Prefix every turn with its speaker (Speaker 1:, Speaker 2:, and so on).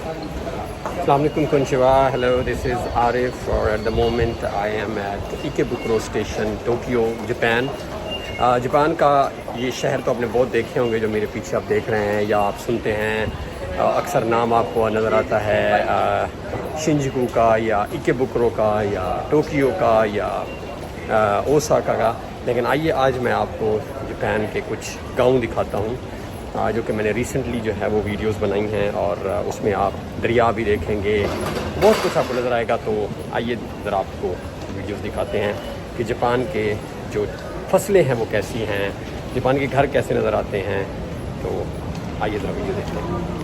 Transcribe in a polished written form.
Speaker 1: Assalamualaikum konnichiwa. Hello, this is Arif, or at the moment I am at Ikebukuro Station, Tokyo, Japan. Japan का ये शहर तो आपने बहुत देखे होंगे, जो मेरे पीछे आप देख रहे हैं या आप सुनते हैं। अक्सर नाम आपको नज़र आता है शिंजुकू का या इकेबुकुरो का या टोक्यो का या ओसाका का। लेकिन आइए आज मैं आपको जापान के कुछ गांव दिखाता हूँ, जो कि मैंने रिसेंटली जो है वो वीडियोस बनाई हैं, और उसमें आप दरिया भी देखेंगे, बहुत कुछ आपको नज़र आएगा। तो आइए ज़रा आपको वीडियोस दिखाते हैं कि जापान के जो फसलें हैं वो कैसी हैं, जापान के घर कैसे नज़र आते हैं। तो आइए ज़रा वीडियो देखते हैं।